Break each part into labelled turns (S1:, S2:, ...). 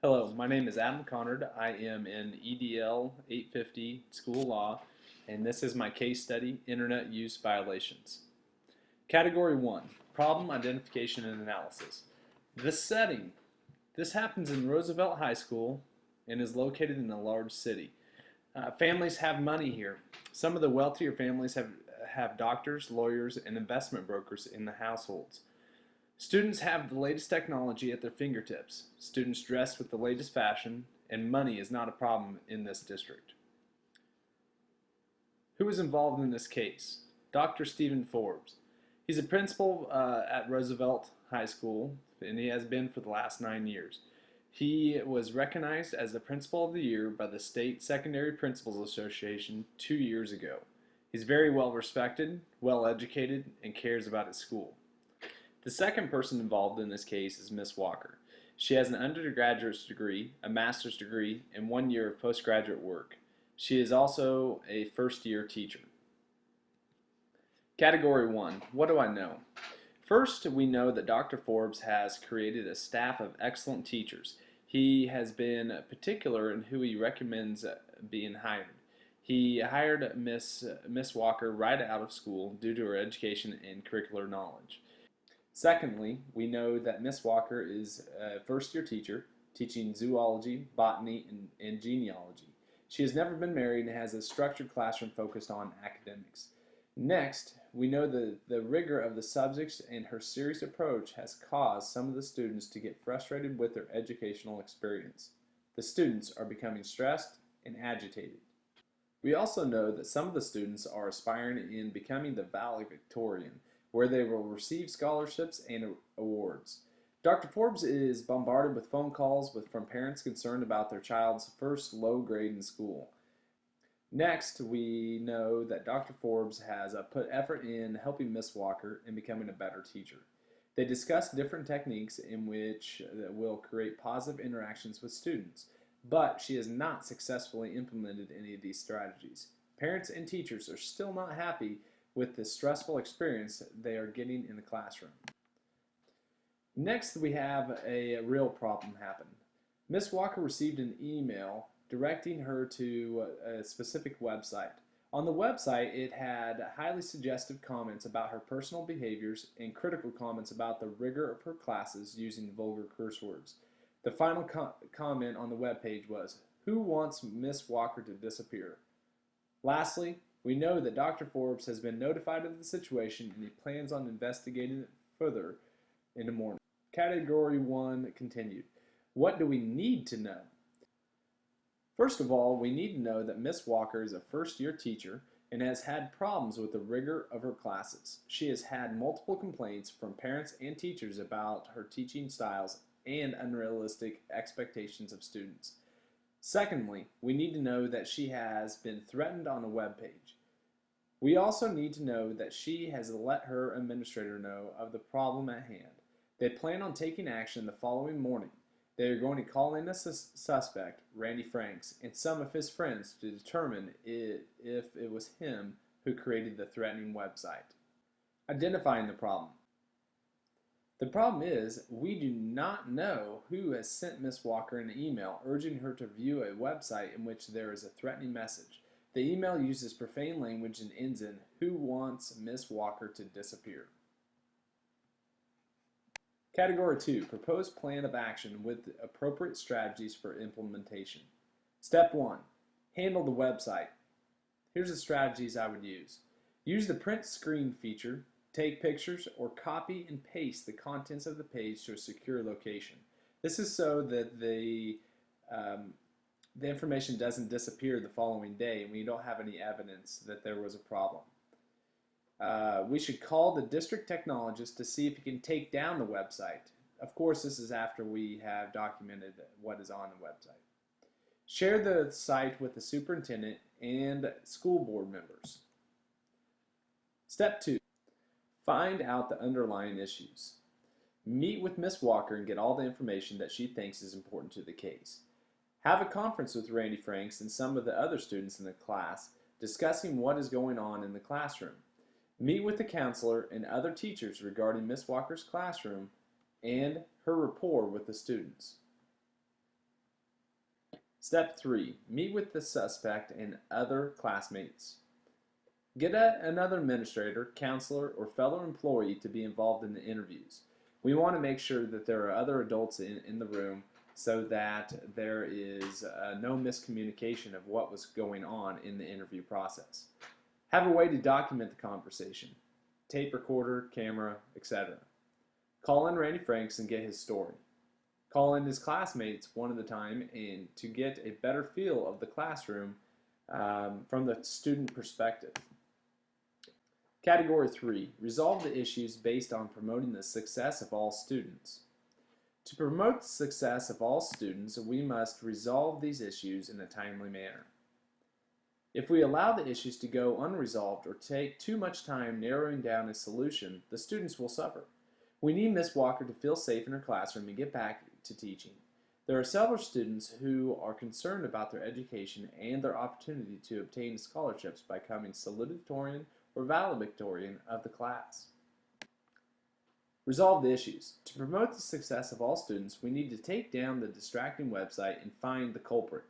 S1: Hello, my name is Adam Conard. I am in EDL 850 School Law, and this is my case study, Internet Use Violations. Category 1, Problem Identification and Analysis. This happens in Roosevelt High School and is located in a large city. Families have money here. Some of the wealthier families have doctors, lawyers, and investment brokers in the households. Students have the latest technology at their fingertips. Students dress with the latest fashion, and money is not a problem in this district. Who is involved in this case? Dr. Stephen Forbes. He's a principal at Roosevelt High School, and he has been for the last 9 years. He was recognized as the Principal of the Year by the State Secondary Principals Association 2 years ago. He's very well respected, well educated, and cares about his school. The second person involved in this case is Miss Walker. She has an undergraduate degree, a master's degree, and 1 year of postgraduate work. She is also a first-year teacher. Category 1. What do I know? First, we know that Dr. Forbes has created a staff of excellent teachers. He has been particular in who he recommends being hired. He hired Miss Walker right out of school due to her education and curricular knowledge. Secondly, we know that Miss Walker is a first-year teacher teaching zoology, botany, and genealogy. She has never been married and has a structured classroom focused on academics. Next, we know the rigor of the subjects and her serious approach has caused some of the students to get frustrated with their educational experience. The students are becoming stressed and agitated. We also know that some of the students are aspiring in becoming the valedictorian, where they will receive scholarships and awards. Dr. Forbes is bombarded with phone calls from parents concerned about their child's first low grade in school. Next, we know that Dr. Forbes has put effort in helping Miss Walker in becoming a better teacher. They discuss different techniques in which will create positive interactions with students, but she has not successfully implemented any of these strategies. Parents and teachers are still not happy with the stressful experience they are getting in the classroom. Next, we have a real problem happen. Miss Walker received an email directing her to a specific website. On the website, it had highly suggestive comments about her personal behaviors and critical comments about the rigor of her classes using vulgar curse words. The final comment on the webpage was, "Who wants Miss Walker to disappear?" Lastly, we know that Dr. Forbes has been notified of the situation and he plans on investigating it further in the morning. Category 1 continued. What do we need to know? First of all, we need to know that Miss Walker is a first-year teacher and has had problems with the rigor of her classes. She has had multiple complaints from parents and teachers about her teaching styles and unrealistic expectations of students. Secondly, we need to know that she has been threatened on a web page. We also need to know that she has let her administrator know of the problem at hand. They plan on taking action the following morning. They are going to call in a suspect, Randy Franks, and some of his friends to determine if it was him who created the threatening website. Identifying the problem. The problem is, we do not know who has sent Miss Walker an email urging her to view a website in which there is a threatening message. The email uses profane language and ends in, "Who wants Miss Walker to disappear?" Category 2, Proposed Plan of Action with appropriate strategies for implementation. Step 1, Handle the website. Here's the strategies I would use. Use the print screen feature. Take pictures or copy and paste the contents of the page to a secure location. This is so that the information doesn't disappear the following day and we don't have any evidence that there was a problem. We should call the district technologist to see if he can take down the website. Of course, this is after we have documented what is on the website. Share the site with the superintendent and school board members. Step 2. Find out the underlying issues. Meet with Miss Walker and get all the information that she thinks is important to the case. Have a conference with Randy Franks and some of the other students in the class discussing what is going on in the classroom. Meet with the counselor and other teachers regarding Miss Walker's classroom and her rapport with the students. Step 3. Meet with the suspect and other classmates. Get another administrator, counselor, or fellow employee to be involved in the interviews. We want to make sure that there are other adults in the room so that there is no miscommunication of what was going on in the interview process. Have a way to document the conversation. Tape recorder, camera, etc. Call in Randy Franks and get his story. Call in his classmates one at a time and to get a better feel of the classroom from the student perspective. Category 3. Resolve the issues based on promoting the success of all students. To promote the success of all students, we must resolve these issues in a timely manner. If we allow the issues to go unresolved or take too much time narrowing down a solution, the students will suffer. We need Ms. Walker to feel safe in her classroom and get back to teaching. There are several students who are concerned about their education and their opportunity to obtain scholarships by becoming salutatorian or valedictorian of the class. Resolve the issues. To promote the success of all students, we need to take down the distracting website and find the culprit.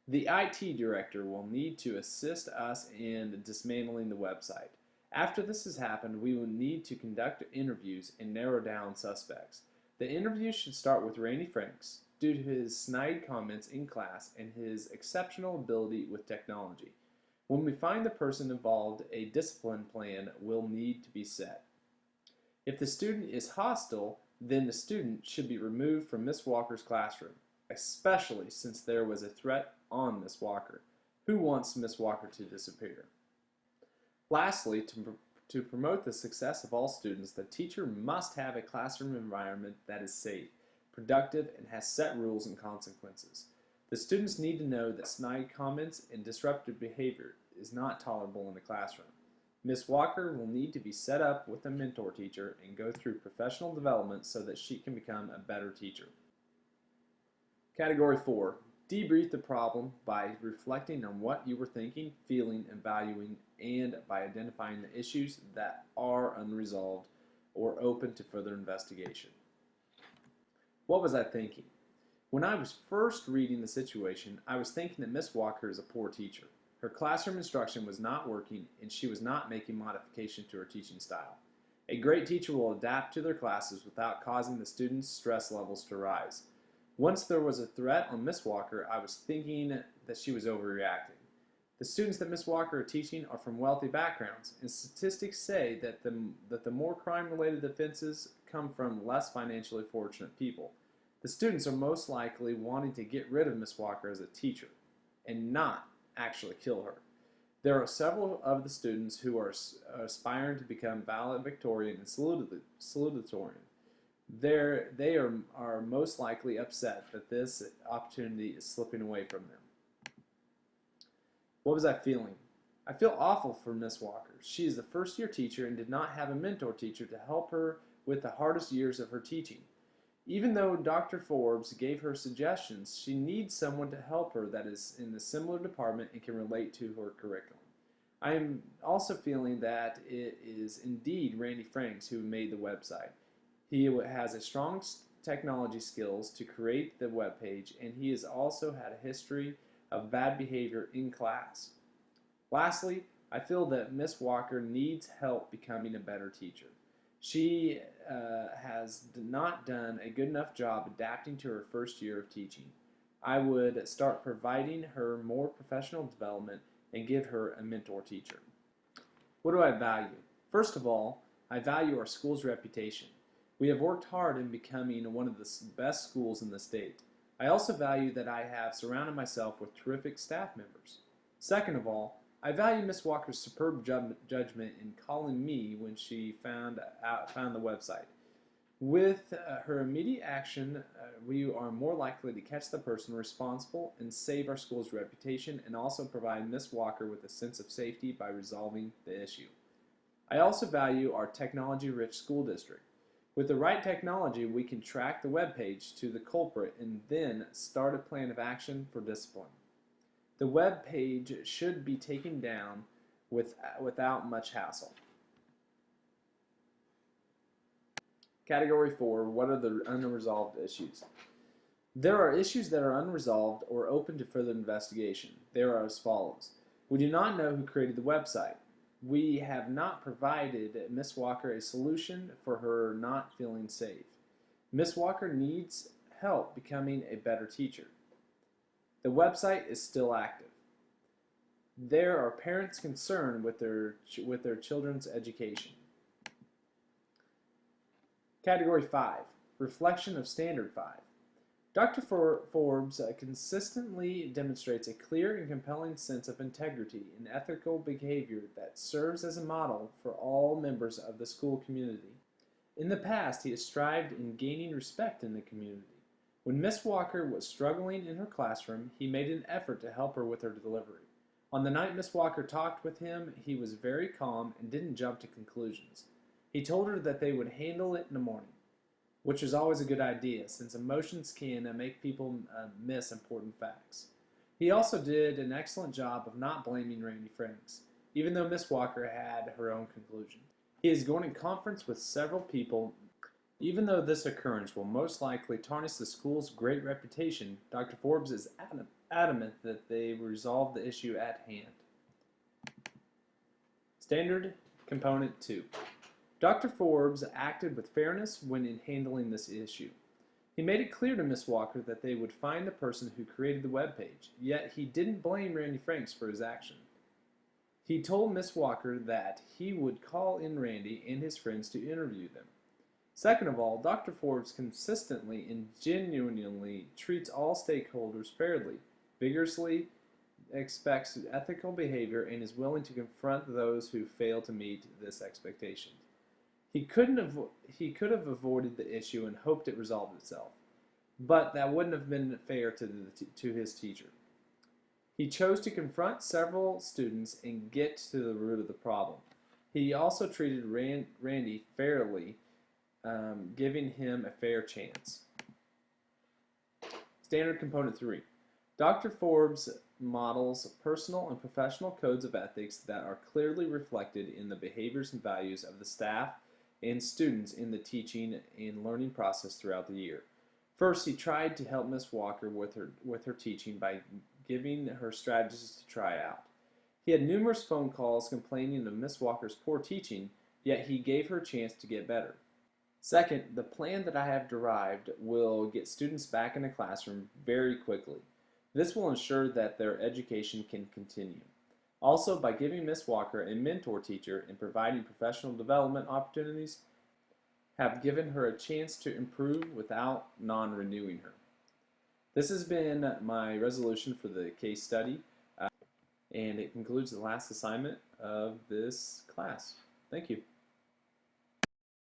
S1: The IT director will need to assist us in dismantling the website. After this has happened, we will need to conduct interviews and narrow down suspects. The interview should start with Randy Franks, due to his snide comments in class and his exceptional ability with technology. When we find the person involved, a discipline plan will need to be set. If the student is hostile, then the student should be removed from Miss Walker's classroom, especially since there was a threat on Miss Walker. Who wants Miss Walker to disappear? Lastly, to promote the success of all students, the teacher must have a classroom environment that is safe, productive, and has set rules and consequences. The students need to know that snide comments and disruptive behavior is not tolerable in the classroom. Ms. Walker will need to be set up with a mentor teacher and go through professional development so that she can become a better teacher. Category 4. Debrief the problem by reflecting on what you were thinking, feeling, and valuing, and by identifying the issues that are unresolved or open to further investigation. What was I thinking? When I was first reading the situation, I was thinking that Miss Walker is a poor teacher. Her classroom instruction was not working, and she was not making modification to her teaching style. A great teacher will adapt to their classes without causing the students' stress levels to rise. Once there was a threat on Miss Walker, I was thinking that she was overreacting. The students that Miss Walker are teaching are from wealthy backgrounds, and statistics say that the more crime-related offenses come from less financially fortunate people. The students are most likely wanting to get rid of Miss Walker as a teacher, and not actually kill her. There are several of the students who are aspiring to become valedictorian and salutatorian. They are most likely upset that this opportunity is slipping away from them. What was I feeling? I feel awful for Miss Walker. She is the first-year teacher and did not have a mentor teacher to help her with the hardest years of her teaching. Even though Dr. Forbes gave her suggestions, she needs someone to help her that is in a similar department and can relate to her curriculum. I am also feeling that it is indeed Randy Franks who made the website. He has a strong technology skills to create the web page, and he has also had a history of bad behavior in class. Lastly, I feel that Miss Walker needs help becoming a better teacher. She has not done a good enough job adapting to her first year of teaching. I would start providing her more professional development and give her a mentor teacher. What do I value? First of all, I value our school's reputation. We have worked hard in becoming one of the best schools in the state. I also value that I have surrounded myself with terrific staff members. Second of all, I value Miss Walker's superb judgment in calling me when she found the website. With her immediate action, we are more likely to catch the person responsible and save our school's reputation, and also provide Miss Walker with a sense of safety by resolving the issue. I also value our technology-rich school district. With the right technology, we can track the web page to the culprit and then start a plan of action for discipline. The web page should be taken down without much hassle. Category 4, what are the unresolved issues? There are issues that are unresolved or open to further investigation. They are as follows. We do not know who created the website. We have not provided Miss Walker a solution for her not feeling safe. Miss Walker needs help becoming a better teacher. The website is still active. There are parents concerned with their children's education. Category 5, Reflection of Standard 5. Dr. Forbes consistently demonstrates a clear and compelling sense of integrity and ethical behavior that serves as a model for all members of the school community. In the past, he has strived in gaining respect in the community. When Miss Walker was struggling in her classroom, he made an effort to help her with her delivery. On the night Miss Walker talked with him, he was very calm and didn't jump to conclusions. He told her that they would handle it in the morning, which is always a good idea since emotions can make people miss important facts. He also did an excellent job of not blaming Randy Franks, even though Miss Walker had her own conclusion. He is going in conference with several people. Even though this occurrence will most likely tarnish the school's great reputation, Dr. Forbes is adamant that they resolve the issue at hand. Standard Component 2. Dr. Forbes acted with fairness when in handling this issue. He made it clear to Miss Walker that they would find the person who created the web page, yet he didn't blame Randy Franks for his action. He told Miss Walker that he would call in Randy and his friends to interview them. Second of all, Dr. Forbes consistently and genuinely treats all stakeholders fairly, vigorously expects ethical behavior, and is willing to confront those who fail to meet this expectation. He could have avoided the issue and hoped it resolved itself, but that wouldn't have been fair to his teacher. He chose to confront several students and get to the root of the problem. He also treated Randy fairly, giving him a fair chance. Standard Component 3. Dr. Forbes models personal and professional codes of ethics that are clearly reflected in the behaviors and values of the staff and students in the teaching and learning process throughout the year. First, he tried to help Miss Walker with her teaching by giving her strategies to try out. He had numerous phone calls complaining of Miss Walker's poor teaching, yet he gave her a chance to get better. Second, the plan that I have derived will get students back in the classroom very quickly. This will ensure that their education can continue. Also, by giving Miss Walker a mentor teacher and providing professional development opportunities, have given her a chance to improve without non-renewing her. This has been my resolution for the case study, and it concludes the last assignment of this class. Thank you.